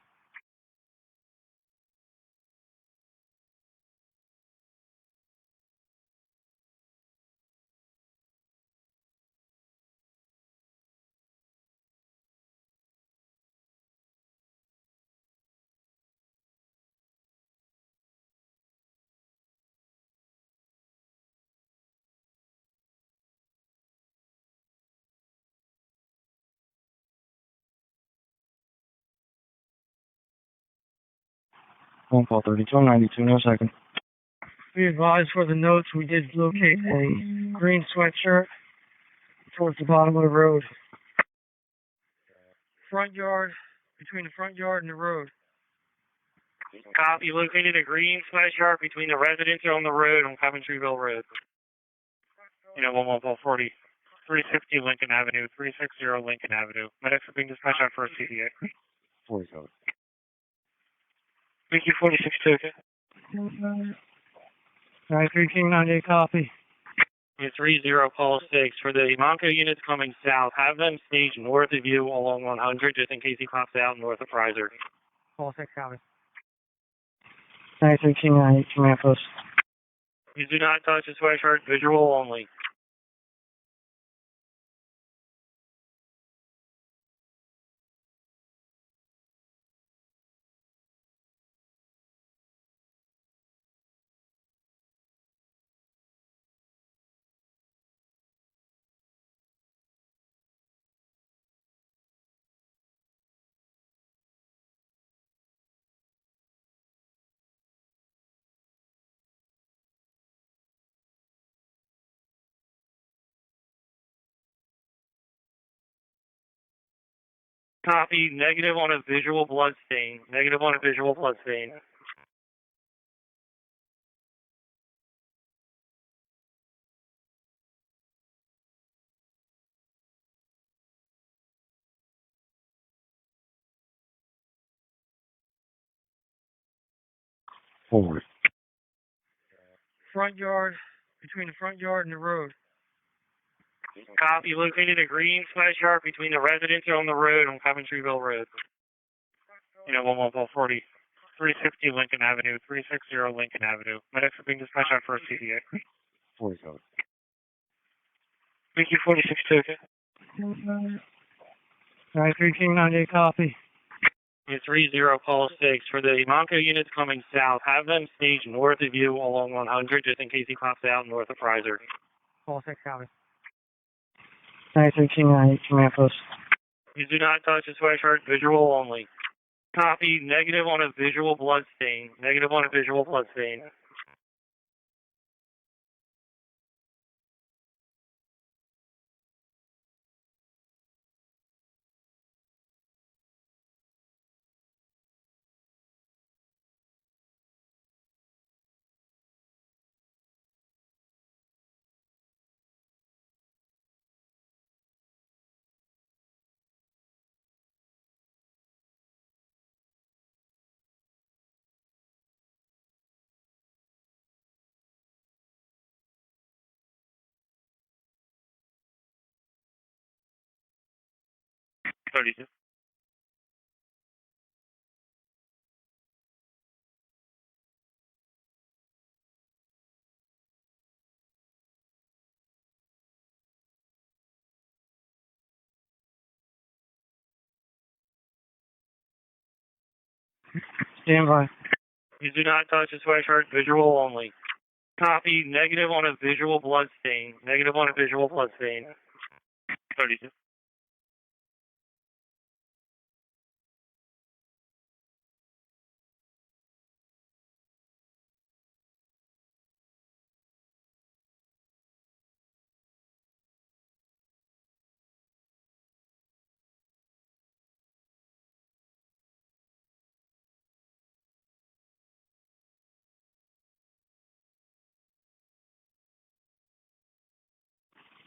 Phone call 3292, no second. Be advised for the notes, we did locate a green sweatshirt towards the bottom of the road. Front yard, between the front yard and the road. Copy, located a green sweatshirt between the residence on the road on Coventryville Road. 11440, 360 Lincoln Avenue, 360 Lincoln Avenue. Medics are being dispatched out for a CDA. 47. BQ 462, okay? 93 King 98, copy. It's 30 Paul 6. For the Monco units coming south, have them stage north of you along 100 just in case he pops out north of Prizer. Paul 6, copy. 93 King 98, command post. You do not touch the sweatshirt, visual only. Copy, negative on a visual blood stain. Negative on a visual blood stain. Forward. Front yard, between the front yard and the road. Copy, located a green sweatshirt between the residence on the road on Coventryville Road. 11440, 360 Lincoln Avenue, 360 Lincoln Avenue. Medics are being dispatched out for a CDA. 47. BQ 462, okay? 93 King 98, copy. It's 30 Paul 6. For the Monco units coming south, have them stage north of you along 100 just in case he pops out north of Prizer. Paul 6, copy. 93 King 98, command post. You do not touch the sweatshirt, visual only. Copy, negative on a visual blood stain. Negative on a visual blood stain. 32. Stand by. You do not touch the sweatshirt, visual only. Copy, negative on a visual blood stain. Negative on a visual blood stain. 32.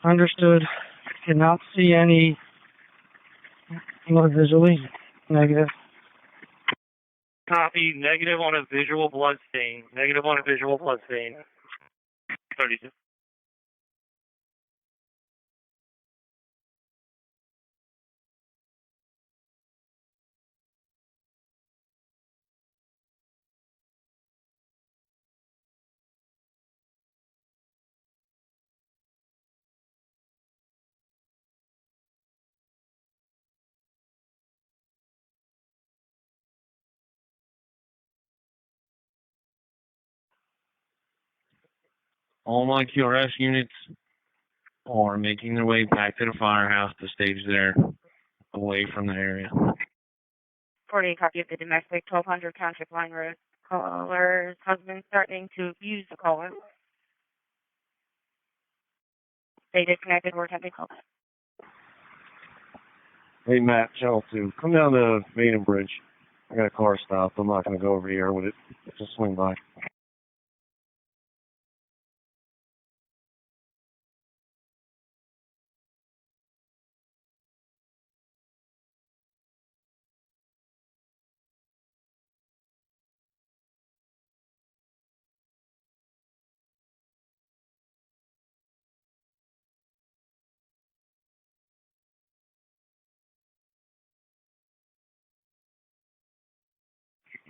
Understood. Cannot see any blood visually. Negative. Copy, negative on a visual blood stain. Negative on a visual blood stain. 32. All my QRS units are making their way back to the firehouse to stage there, away from the area. 48 copy of the domestic 1200 Township Line Road. Caller's husband threatening to abuse the caller. They disconnected or attempting call. Hey, Matt, Channel 2, come down to Maiden Bridge. I got a car stopped. I'm not going to go over here with it. Just swing by.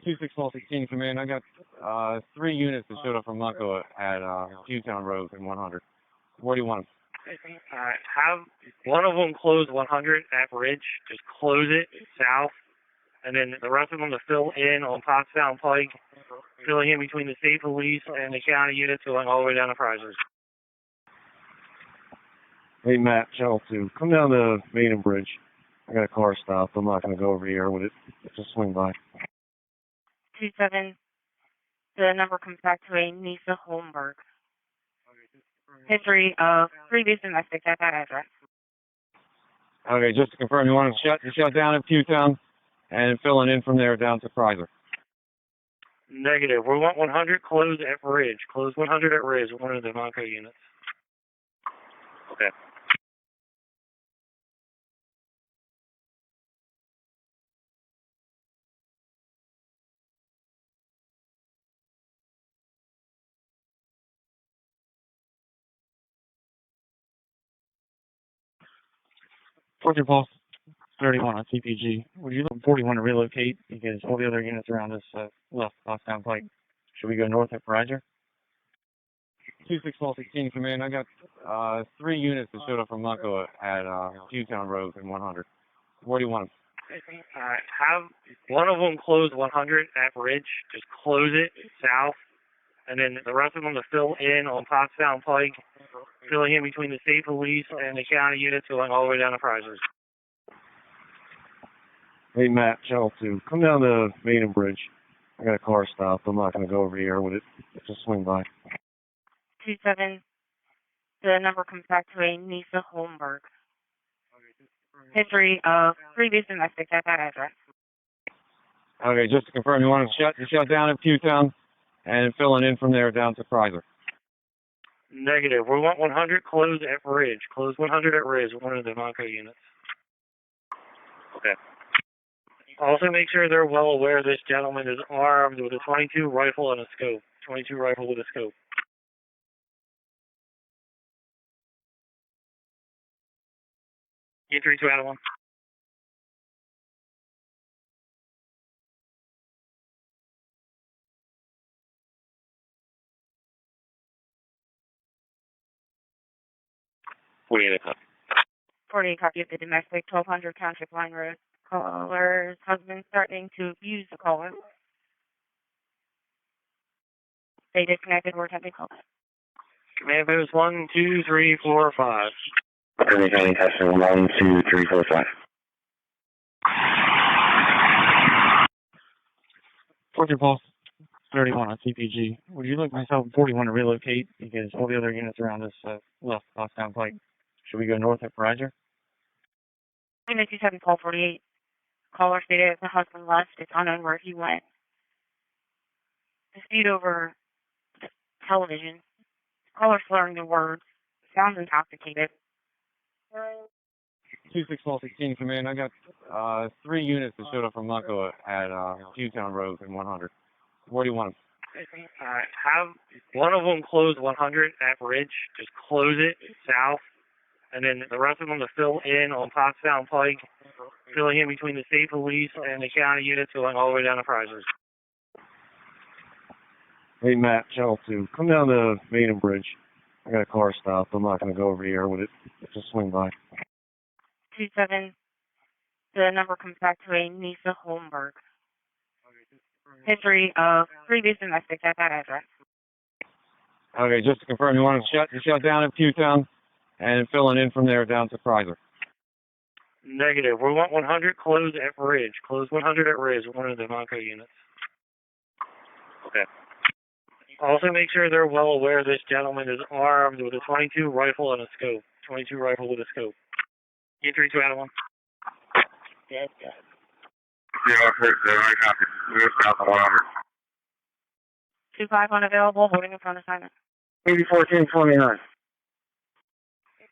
Two six twelve 16 command. I got 3 units that showed up from Mucko at Pewtown Road in 100. Where do you want them? Alright, have one of them close 100 at Ridge. Just close it south. And then the rest of them to fill in on Pottstown Pike, filling in between the state police and the county units going all the way down to Prizers. Hey, Matt, Channel 2, come down to Maiden Bridge. I got a car stopped. I'm not going to go over here with it. Just swing by. 27. The number comes back to a Nisa Holmberg. History of previous domestic at that address. Okay, just to confirm, you want to shut down at Pewtown and filling in from there down to Prizer. Negative. We want 100 closed at Ridge. Close 100 at Ridge, one of the Monco units. Okay. Fortune Pulse 31 on CPG. Would you look 41 to relocate because all the other units around us left Pottstown Pike? Should we go north at Prizer? 2612 16 command. I got 3 units that showed up from Mucko at Pewtown Road in 100. Where do you want them? Alright, have one of them close 100 at Ridge. Just close it south. And then the rest of them to fill in on Pottstown Pike, filling in between the state police and the county units going all the way down to Prizers. Hey, Matt, Channel 2, come down to Maiden Bridge. I got a car stopped. I'm not going to go over here with it. Just swing by. 27. The number comes back to a Nisa Holmberg. History of previous domestic at that address. Okay, just to confirm, you want to shut down at Pewtown and filling in from there down to Prizer. Negative. We want 100 closed at Ridge. Close 100 at Ridge, one of the Monco units. Okay. Also make sure they're well aware this gentleman is armed with a 22 rifle and a scope. 22 rifle with a scope. Entry 2 out of 1. 48 o'clock. 48 copy of the domestic, 1200 Township Line Road. Caller's husband threatening to abuse the caller. They disconnected. We're attempting call. Command post 1, 2, 3, 4, 5. County testing 1, 2, 3, 4, 5. 14 Pulse 31 on CPG. Would you like myself and 41 to relocate because all the other units around us left Boston Pike? Should we go north at Riser? Unit 27 call 48. Caller stated the husband left. It's unknown where he went. Dispute over television. Caller slurring the words. Sounds intoxicated. 2616 command. I got 3 units that showed up from Mucko at Hewtown Road in 100. Where do you want them? Have one of them close 100 at Ridge. Just close it south. And then the rest of them to fill in on Pottstown Pike, filling in between the state police and the county units going all the way down to Prizers. Hey, Matt, Channel 2. Come down to Maiden Bridge. I got a car stopped. I'm not going to go over here with it. Just swing by. 27. The number comes back to a Nisa Holmberg. History of previous domestic at that address. Okay, just to confirm, you want to shut down at Pewtown and filling in from there down to Prizer. Negative. We want 100 closed at Ridge. Close 100 at Ridge, one of the Monco units. Okay. Also make sure they're well aware this gentleman is armed with a 22 rifle and a scope. 22 rifle with a scope. E3 2 out of 1. Yes, got it. 25 unavailable, holding in front assignment. 801429.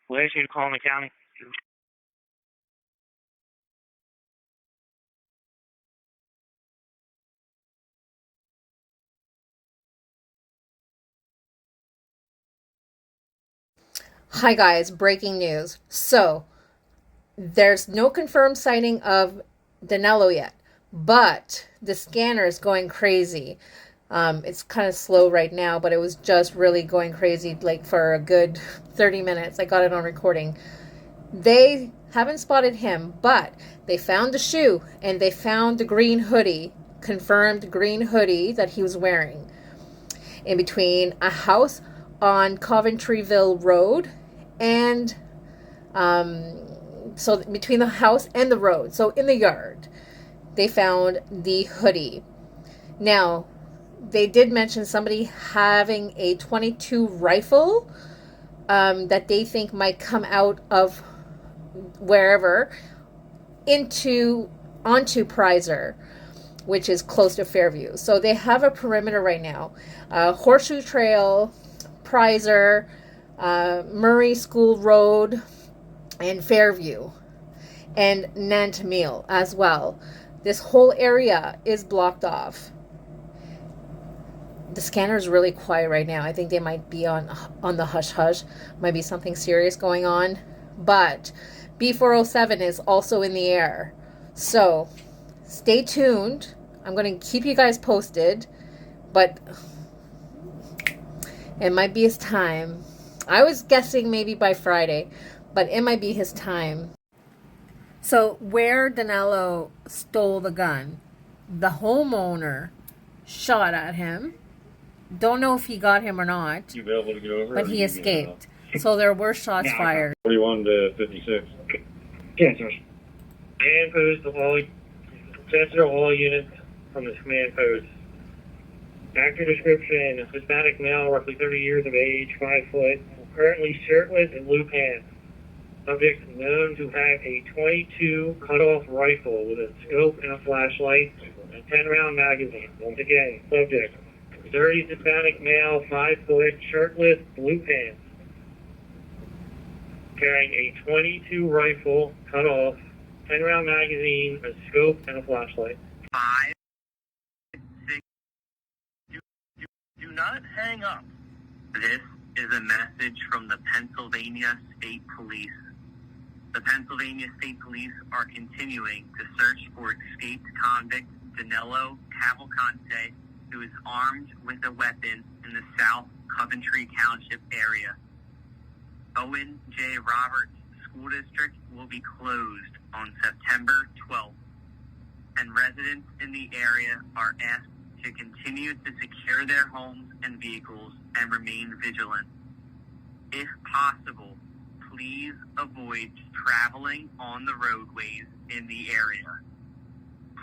We'll ask you to call in the county. Hi guys, breaking news. So, there's no confirmed sighting of Danelo yet, but the scanner is going crazy. It's kind of slow right now, but it was just really going crazy like for a good 30 minutes. I got it on recording. They haven't spotted him, but they found the shoe and they found the green hoodie, confirmed green hoodie that he was wearing in between a house on Coventryville Road and so between the house and the road, so in the yard, they found the hoodie. Now, they did mention somebody having a 22 rifle that they think might come out of wherever onto Prizer, which is close to Fairview. So they have a perimeter right now. Horseshoe Trail, Prizer, Murray School Road, and Fairview, and Nantamil as well. This whole area is blocked off. The scanner is really quiet right now. I think they might be on the hush-hush. Might be something serious going on. But B407 is also in the air. So stay tuned. I'm going to keep you guys posted. But it might be his time. I was guessing maybe by Friday, but it might be his time. So where Danelo stole the gun, the homeowner shot at him. Don't know if he got him or not. You be able to get over, but he escaped. So there were shots fired. 41 to 56. Yes, sir. Command post of all, censor all units from this command post. Actor description, Hispanic male, roughly 30 years of age, 5 foot, currently shirtless and blue pants. Subject known to have a 22 cut-off rifle with a scope and a flashlight and a 10-round magazine. Once again, subject, 30 Hispanic male, 5 foot, shirtless, blue pants, carrying a 22 rifle, cut-off, 10-round magazine, a scope, and a flashlight. 5, 6, do not hang up. This is a message from the Pennsylvania State Police. The Pennsylvania State Police are continuing to search for escaped convict Danelo Cavalcante, who is armed with a weapon in the South Coventry Township area. Owen J. Roberts School District will be closed on September 12th, and residents in the area are asked to continue to secure their homes and vehicles and remain vigilant. If possible, please avoid traveling on the roadways in the area.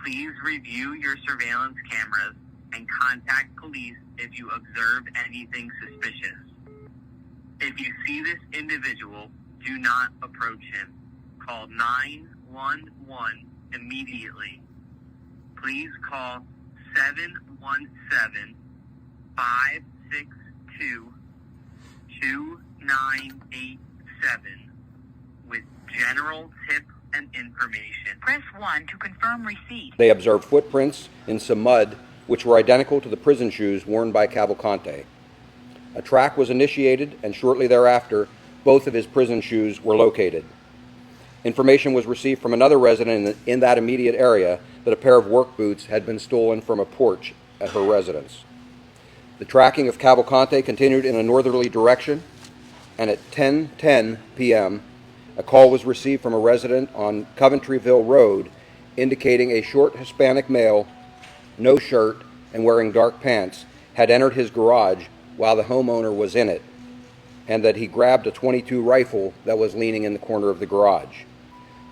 Please review your surveillance cameras and contact police if you observe anything suspicious. If you see this individual, do not approach him. Call 911 immediately. Please call 717-562-2987 with general tips and information. Press 1 to confirm receipt. They observed footprints in some mud which were identical to the prison shoes worn by Cavalcante. A track was initiated, and shortly thereafter, both of his prison shoes were located. Information was received from another resident in that immediate area that a pair of work boots had been stolen from a porch at her residence. The tracking of Cavalcante continued in a northerly direction, and at 10:10 p.m., a call was received from a resident on Coventryville Road indicating a short Hispanic male, no shirt, and wearing dark pants, had entered his garage while the homeowner was in it, and that he grabbed a .22 rifle that was leaning in the corner of the garage.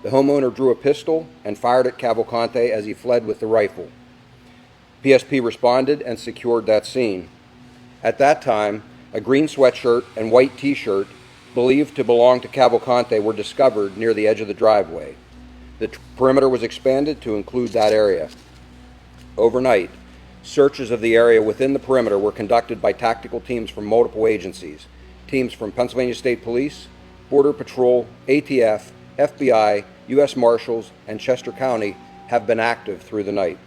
The homeowner drew a pistol and fired at Cavalcante as he fled with the rifle. PSP responded and secured that scene. At that time, a green sweatshirt and white t-shirt believed to belong to Cavalcante were discovered near the edge of the driveway. The perimeter was expanded to include that area. Overnight, searches of the area within the perimeter were conducted by tactical teams from multiple agencies. Teams from Pennsylvania State Police, Border Patrol, ATF, FBI, U.S. Marshals, and Chester County have been active through the night.